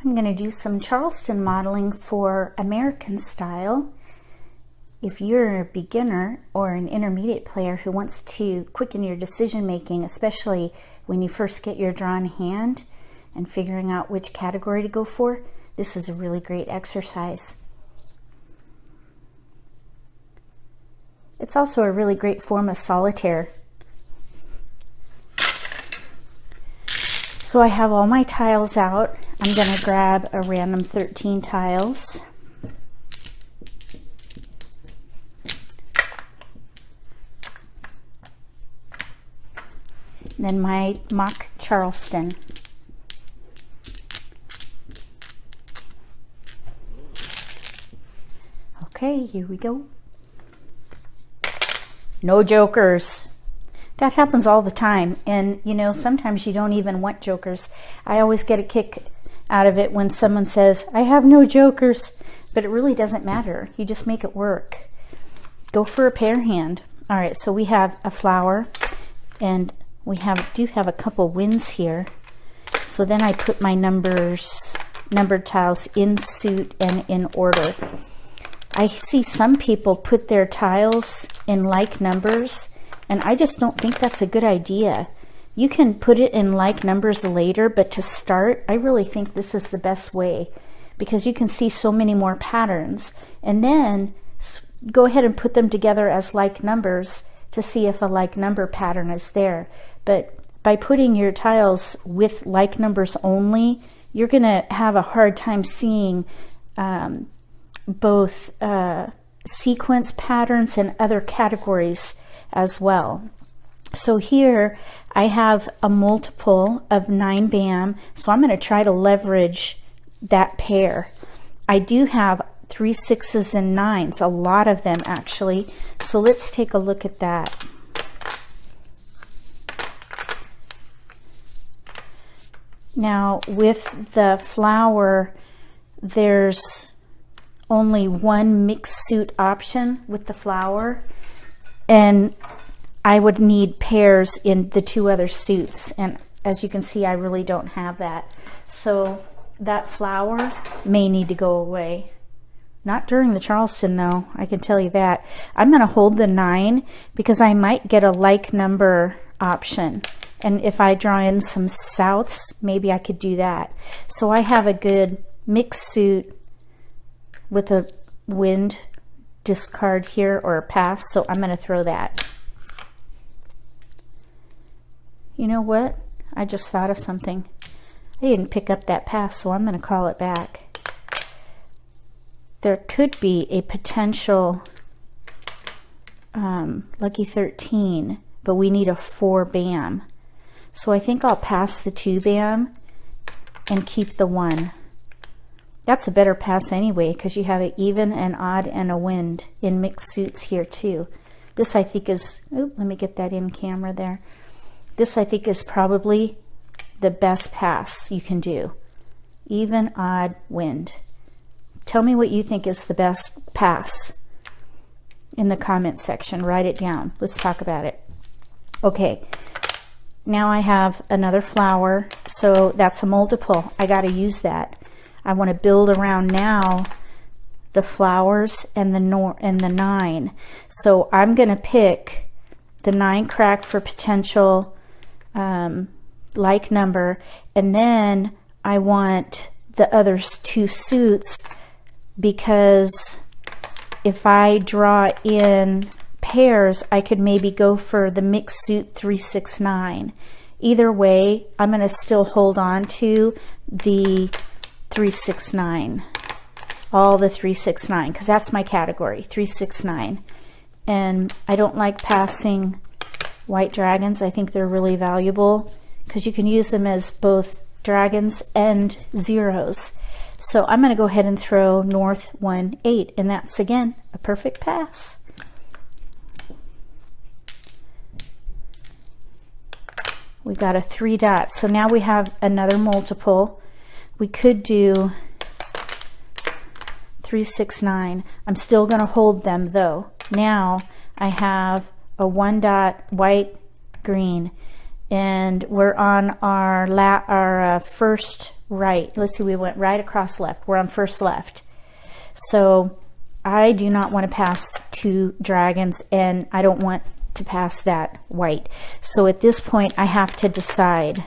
I'm going to do some Charleston modeling for American style. If you're a beginner or an intermediate player who wants to quicken your decision making, especially when you first get your drawn hand and figuring out which category to go for, this is a really great exercise. It's also a really great form of solitaire. So I have all my tiles out. I'm going to grab a random 13 tiles. Then my mock Charleston. Okay, here we go. No jokers. That happens all the time, and you know, sometimes you don't even want jokers. I always get a kick out of it when someone says, I have no jokers, but it really doesn't matter. You just make it work. Go for a pair hand. All right, so we have a flower, and we do have a couple wins here. So then I put my numbered tiles in suit and in order. I see some people put their tiles in like numbers, and I just don't think that's a good idea. You can put it in like numbers later, but to start, I really think this is the best way because you can see so many more patterns. And then go ahead and put them together as like numbers to see if a like number pattern is there. But by putting your tiles with like numbers only, you're going to have a hard time seeing both sequence patterns and other categories as well. So here I have a multiple of 9 BAM, so I'm going to try to leverage that pair. I do have 3 6s and 9s, a lot of them actually, so let's take a look at that. Now with the flower, there's only one mixed suit option with the flower, and I would need pairs in the 2 other suits, and as you can see, I really don't have that. So that flower may need to go away. Not during the Charleston though, I can tell you that. I'm going to hold the 9 because I might get a like number option, and if I draw in some souths, maybe I could do that. So I have a good mixed suit with a wind discard here or a pass, so I'm going to throw that. You know what? I just thought of something. I didn't pick up that pass, so I'm going to call it back. There could be a potential lucky 13, but we need a 4 BAM. So I think I'll pass the 2 BAM and keep the 1. That's a better pass anyway, because you have an even, an odd, and a wind in mixed suits here too. This I think is, let me get that in camera there. This I think is probably the best pass you can do. Even, odd, wind. Tell me what you think is the best pass in the comment section. Write it down. Let's talk about it. Okay, now I have another flower, so that's a multiple. I got to use that. I want to build around now the flowers and the 9. So I'm going to pick the 9 crack for potential like number, and then I want the other 2 suits, because if I draw in pairs, I could maybe go for the mixed suit 3 6 9. Either way, I'm going to still hold on to the 3 6 9, all the 3 6 9, because that's my category, 3 6 9. And I don't like passing white dragons. I think they're really valuable because you can use them as both dragons and zeros. So I'm going to go ahead and throw north 1 8, and that's again a perfect pass. We got a 3 dots, so now we have another multiple. We could do 3 6 9. I'm still going to hold them though. Now I have a 1 dot white green, and we're on our first right. Let's see, we went right across left. We're on first left. So I do not want to pass 2 dragons, and I don't want to pass that white. So at this point I have to decide.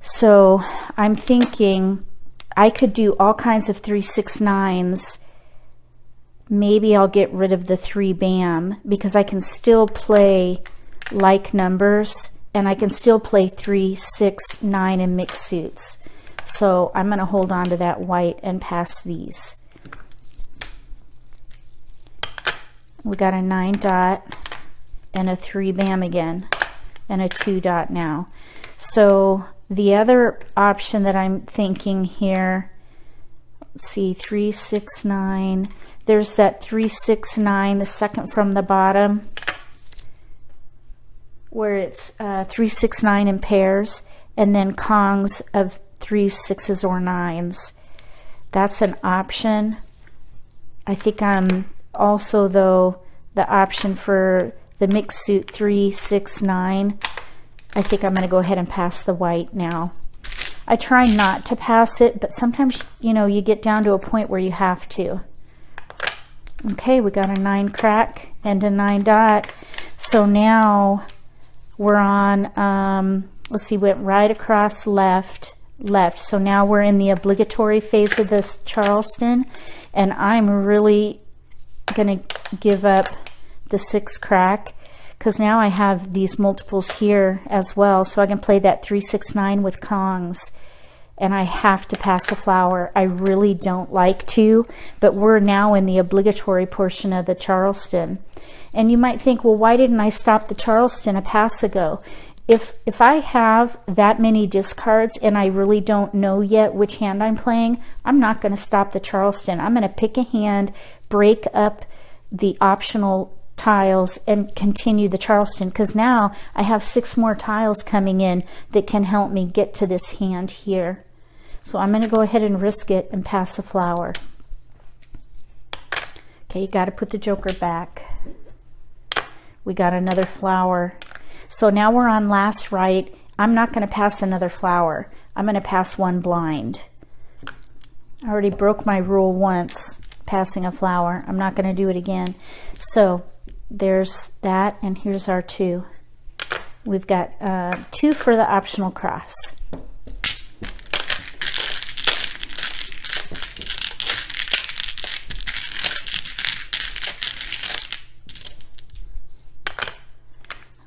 So I'm thinking I could do all kinds of 3, 6, 9s. Maybe I'll get rid of the 3 bam, because I can still play like numbers, and I can still play 3, 6, 9 and mixed suits. So I'm going to hold on to that white and pass these. We got a 9 dot and a 3 bam again, and a 2 dot now. So the other option that I'm thinking here, let's see, 3, 6, 9. There's that 3, 6, 9, the second from the bottom, where it's 3, 6, 9 in pairs, and then Kongs of 3s, 6s, or 9s. That's an option. I think I'm also, though, the option for the mixed suit 3, 6, 9. I think I'm going to go ahead and pass the white now. I try not to pass it, but sometimes, you know, you get down to a point where you have to. Okay, we got a 9 crack and a 9 dot. So now we're on, let's see, went right across left. So now we're in the obligatory phase of this Charleston, and I'm really going to give up the 6 crack, because now I have these multiples here as well, so I can play that 3, 6, 9 with Kongs, and I have to pass a flower. I really don't like to, but we're now in the obligatory portion of the Charleston. And you might think, well, why didn't I stop the Charleston a pass ago? If I have that many discards and I really don't know yet which hand I'm playing, I'm not going to stop the Charleston. I'm going to pick a hand, break up the optional tiles, and continue the Charleston, because now I have 6 more tiles coming in that can help me get to this hand here. So I'm going to go ahead and risk it and pass a flower. Okay, you got to put the joker back. We got another flower. So now we're on last right. I'm not going to pass another flower. I'm going to pass 1 blind. I already broke my rule once, passing a flower. I'm not going to do it again. So there's that, and here's our 2. We've got 2 for the optional cross.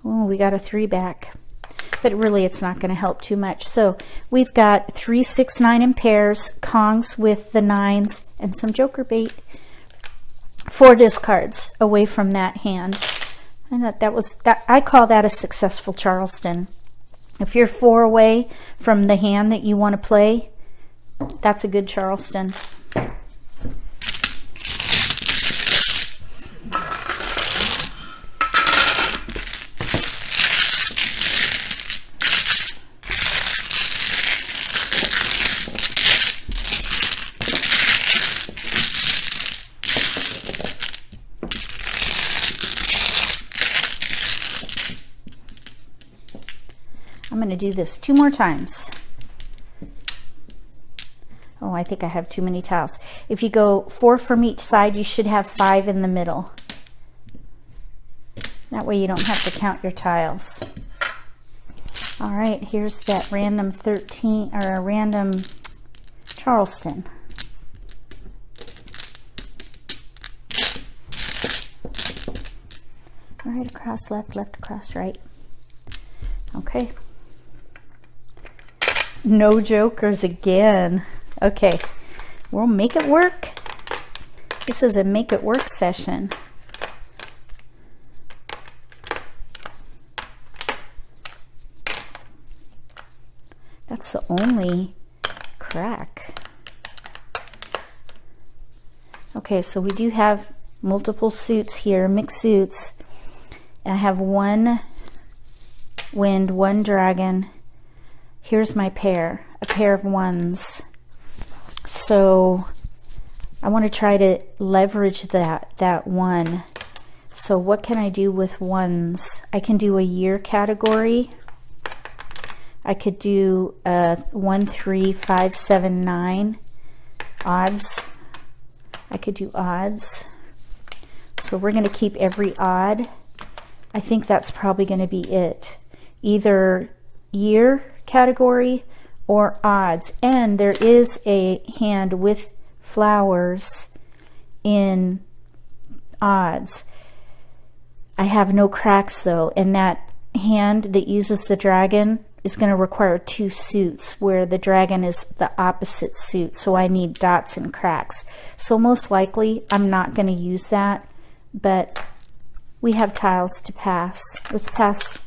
Oh, we got a 3 back, but really it's not going to help too much. So we've got 3, 6, 9 in pairs, Kongs with the 9s, and some joker bait. 4 discards away from that hand. And that was that. I call that a successful Charleston. If you're 4 away from the hand that you want to play, that's a good Charleston. I'm going to do this 2 more times. Oh, I think I have too many tiles. If you go 4 from each side, you should have 5 in the middle. That way you don't have to count your tiles. All right, here's that random 13 or a random Charleston. Right across left, left across right. Okay. No jokers again. Okay, we'll make it work. This is a make it work session. That's the only crack. Okay, so we do have multiple suits here, mixed suits. I have 1 wind, 1 dragon. Here's my pair, a pair of 1s. So I want to try to leverage that 1. So what can I do with 1s? I can do a year category. I could do 1, 3, 5, 7, 9 odds. I could do odds. So we're going to keep every odd. I think that's probably going to be it. Either year category or odds. And there is a hand with flowers in odds. I have no cracks though, and that hand that uses the dragon is going to require 2 suits where the dragon is the opposite suit, so I need dots and cracks. So most likely I'm not going to use that, but we have tiles to pass. Let's pass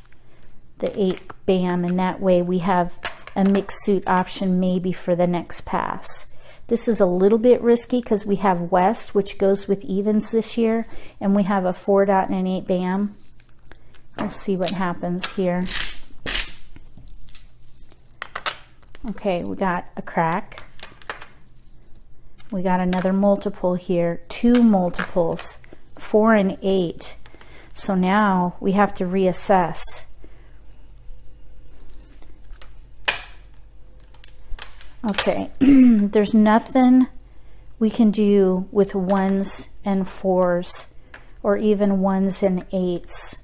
the 8 bam, and that way we have a mixed suit option maybe for the next pass. This is a little bit risky because we have west, which goes with evens this year, and we have a 4 dot and an 8 bam. We'll see what happens here. Okay, we got a crack. We got another multiple here, 2 multiples, 4 and 8. So now we have to reassess. Okay, there's nothing we can do with 1s and 4s or even 1s and 8s.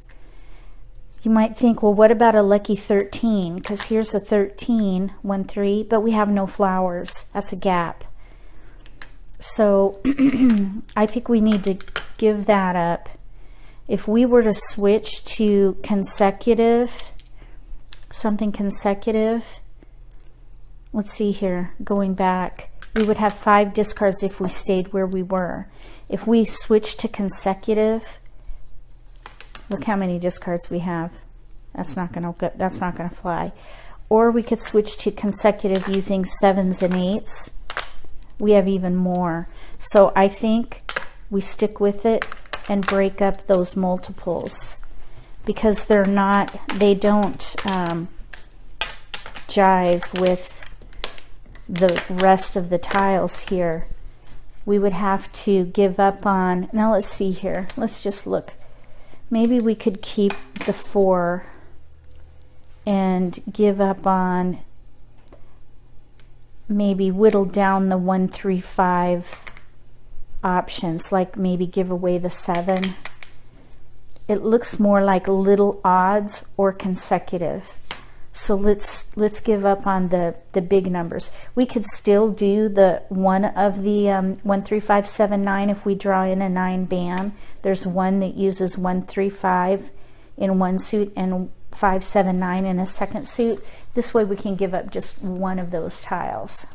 You might think, well, what about a lucky 13? Because here's a 13, 1, 3, but we have no flowers. That's a gap. So I think we need to give that up. If we were to switch to consecutive, something consecutive, let's see here, going back, we would have 5 discards if we stayed where we were. If we switch to consecutive, look how many discards we have. That's not gonna fly. Or we could switch to consecutive using 7s and 8s. We have even more. So I think we stick with it and break up those multiples because they don't jive with the rest of the tiles here. We would have to give up on, now let's see here, let's just look. Maybe we could keep the 4 and give up on, maybe whittle down the 1, 3, 5 options, like maybe give away the 7. It looks more like little odds or consecutive. So let's give up on the big numbers. We could still do the one of the 1, 3, 5, 7, 9 if we draw in a 9 bam. There's one that uses 1, 3, 5 in one suit and 5, 7, 9 in a second suit. This way we can give up just one of those tiles.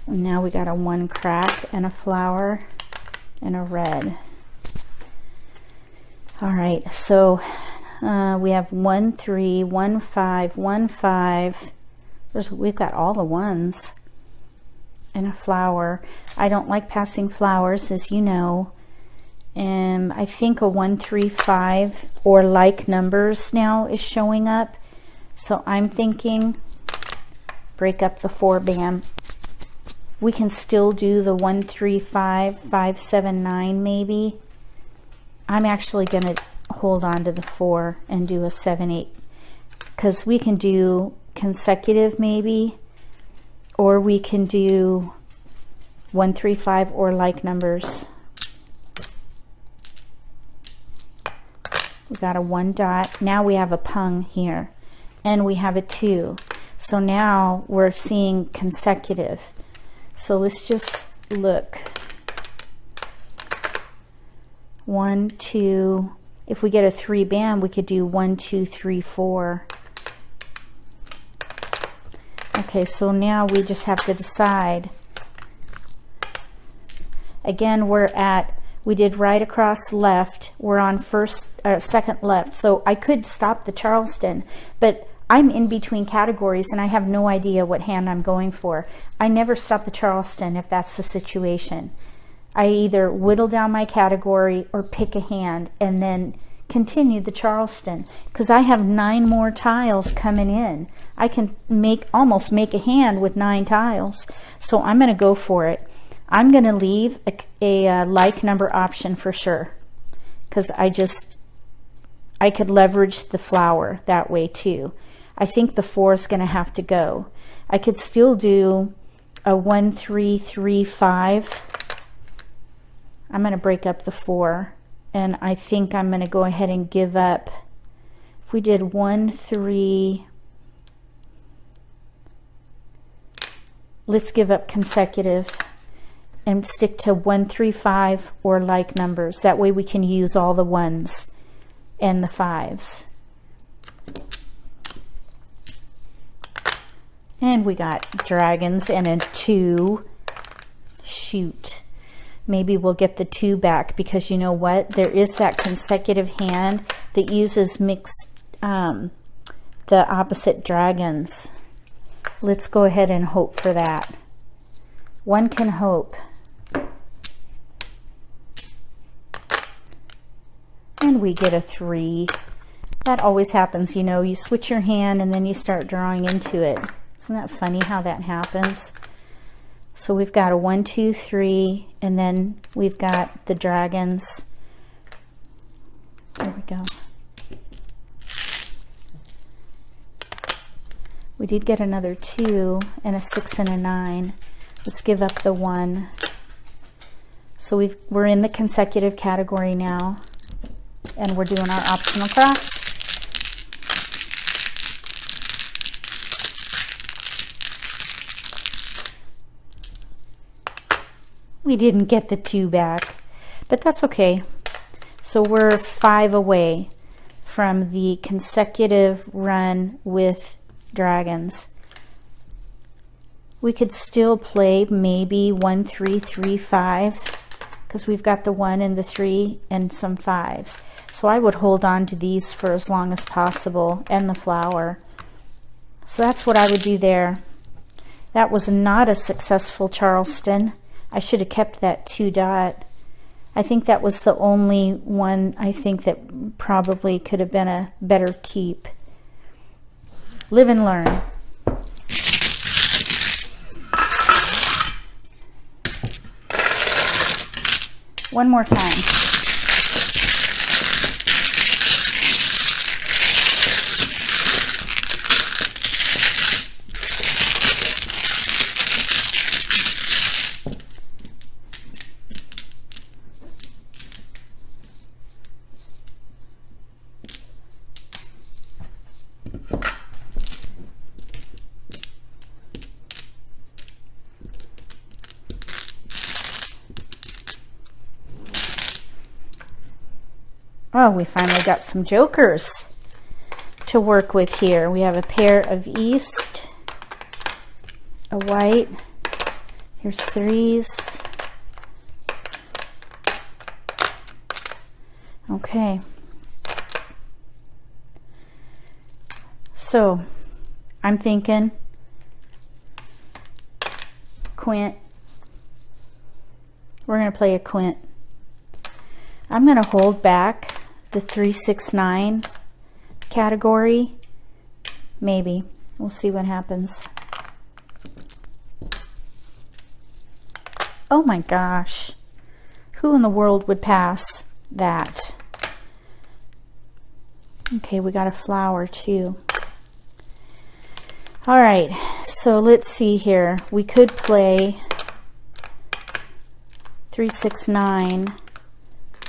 And now we got a 1 crack and a flower and a red. All right, so we have 1, 3, 1, 5, 1, 5. We've got all the 1s and a flower. I don't like passing flowers, as you know. And I think a 1, 3, 5 or like numbers now is showing up. So I'm thinking break up the 4 bam. We can still do the 1, 3, 5, 5, 7, 9 maybe. I'm actually going to hold on to the 4 and do a 7, 8 because we can do consecutive maybe, or we can do 1, 3, 5 or like numbers. We got a 1 dot. Now we have a pung here and we have a 2. So now we're seeing consecutive. So let's just look. 1, 2. If we get a 3 bam, we could do 1, 2, 3, 4. Okay, so now we just have to decide. Again, we did right across left. We're on second left. So I could stop the Charleston, but I'm in between categories and I have no idea what hand I'm going for. I never stop the Charleston if that's the situation. I either whittle down my category or pick a hand and then continue the Charleston because I have 9 more tiles coming in. I can almost make a hand with 9 tiles. So I'm going to go for it. I'm going to leave a like number option for sure because I could leverage the flower that way too. I think the 4 is going to have to go. I could still do a 1, 3, 3, 5. I'm going to break up the 4, and I think I'm going to go ahead and give up. If we did 1, 3, let's give up consecutive and stick to 1, 3, 5 or like numbers. That way we can use all the 1s and the 5s. And we got dragons and a 2. Shoot. Maybe we'll get the 2 back, because you know what? There is that consecutive hand that uses mixed, the opposite dragons. Let's go ahead and hope for that. One can hope. And we get a 3. That always happens, you know, you switch your hand and then you start drawing into it. Isn't that funny how that happens? So we've got a 1, 2, 3, and then we've got the dragons. There we go. We did get another 2 and a 6 and a 9. Let's give up the 1. So we're in the consecutive category now, and we're doing our optional cross. We didn't get the 2 back, but that's okay. So we're 5 away from the consecutive run with dragons. We could still play maybe 1, 3, 3, 5, because we've got the 1 and the 3 and some 5s. So I would hold on to these for as long as possible, and the flower. So that's what I would do there. That was not a successful Charleston. I should have kept that 2 dot. I think that was the only one I think that probably could have been a better keep. Live and learn. One more time. Oh, we finally got some jokers to work with here. We have a pair of East, a white, here's 3s. Okay. So, I'm thinking quint. We're going to play a quint. I'm going to hold back the 3, 6, 9 category. Maybe. We'll see what happens. Oh my gosh. Who in the world would pass that? Okay, we got a flower too. All right, so let's see here. We could play 3, 6, 9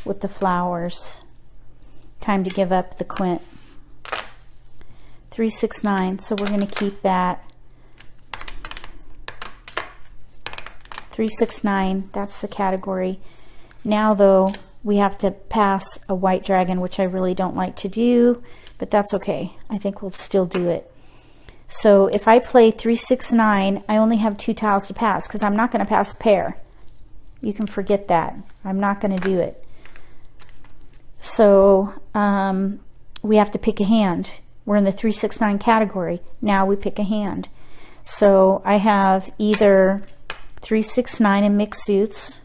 with the flowers. Time to give up the quint. 3, 6, 9, so we're going to keep that. 3, 6, 9, that's the category. Now though, we have to pass a white dragon, which I really don't like to do, but that's okay. I think we'll still do it. So if I play 3, 6, 9, I only have 2 tiles to pass, because I'm not going to pass the pair. You can forget that. I'm not going to do it. So we have to pick a hand. We're in the 3, 6, 9 category. Now we pick a hand. So I have either 3, 6, 9 in mixed suits,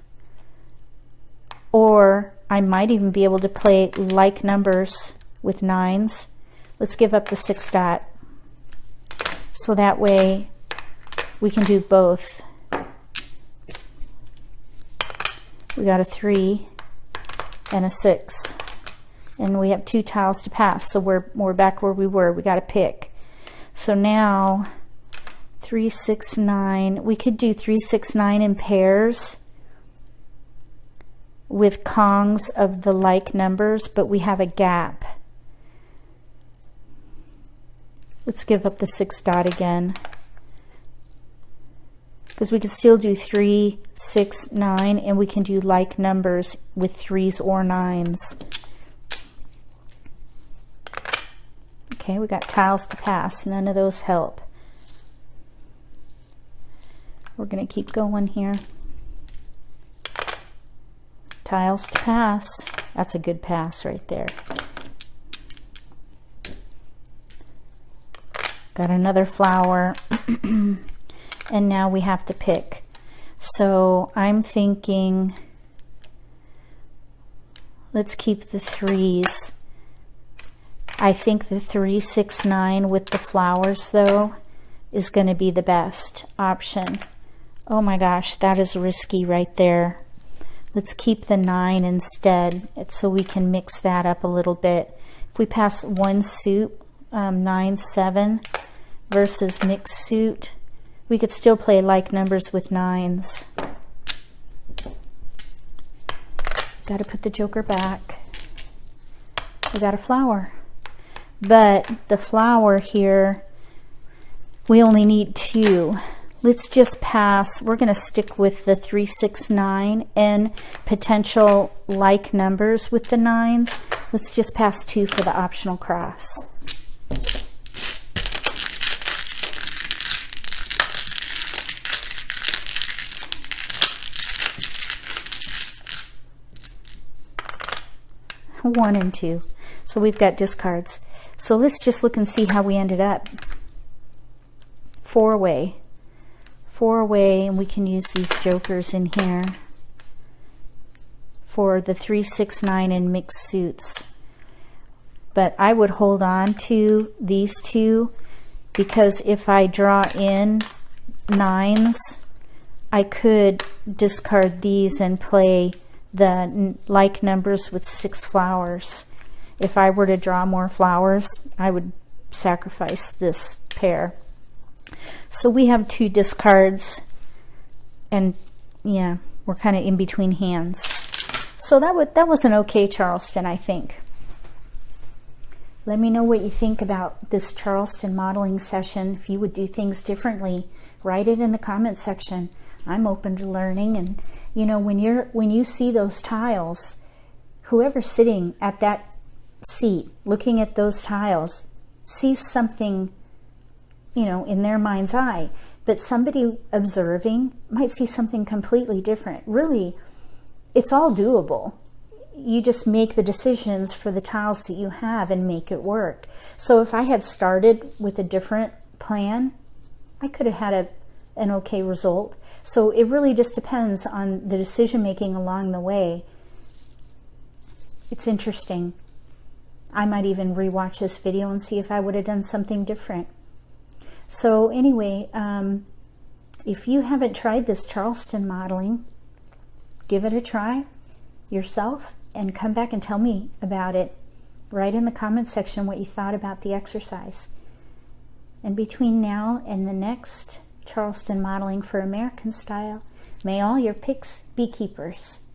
or I might even be able to play like numbers with 9s. Let's give up the 6 dot. So that way we can do both. We got a 3 and a 6. and we have 2 tiles to pass, so we're back where we were. We got to pick. So now 3, 6, 9. We could do 3, 6, 9 in pairs with kongs of the like numbers, but we have a gap. Let's give up the 6 dot again, because we can still do 3, 6, 9, and we can do like numbers with 3s or 9s. Okay, we got tiles to pass. None of those help. We're going to keep going here. Tiles to pass. That's a good pass right there. Got another flower. And now we have to pick. So I'm thinking, let's keep the 3s. I think the 3, 6, 9 with the flowers though is going to be the best option. Oh my gosh, that is risky right there. Let's keep the 9 instead, so we can mix that up a little bit. If we pass one suit, 9, 7 versus mixed suit, we could still play like numbers with 9s. Got to put the joker back. We got a flower. But the flower here, we only need 2. Let's just pass. We're going to stick with the 3, 6, 9 and potential like numbers with the 9s. Let's just pass 2 for the optional cross. One and 2. So we've got discards. So let's just look and see how we ended up. 4-way. 4-way, and we can use these jokers in here for the 3, 6, 9 and mixed suits. But I would hold on to these 2, because if I draw in 9s, I could discard these and play the like numbers with 6 flowers. If I were to draw more flowers, I would sacrifice this pair. So we have 2 discards, and yeah, we're kind of in between hands. So that was an okay Charleston, I think. Let me know what you think about this Charleston modeling session. If you would do things differently, write it in the comment section. I'm open to learning, and you know, when you see those tiles, whoever's sitting at that seat looking at those tiles sees something, you know, in their mind's eye, but somebody observing might see something completely different. Really, it's all doable. You just make the decisions for the tiles that you have and make it work. So if I had started with a different plan, I could have had an okay result. So it really just depends on the decision making along the way. It's interesting. I might even rewatch this video and see if I would have done something different. So anyway, if you haven't tried this Charleston modeling, give it a try yourself and come back and tell me about it. Write in the comment section what you thought about the exercise. And between now and the next Charleston modeling for American style, may all your picks be keepers.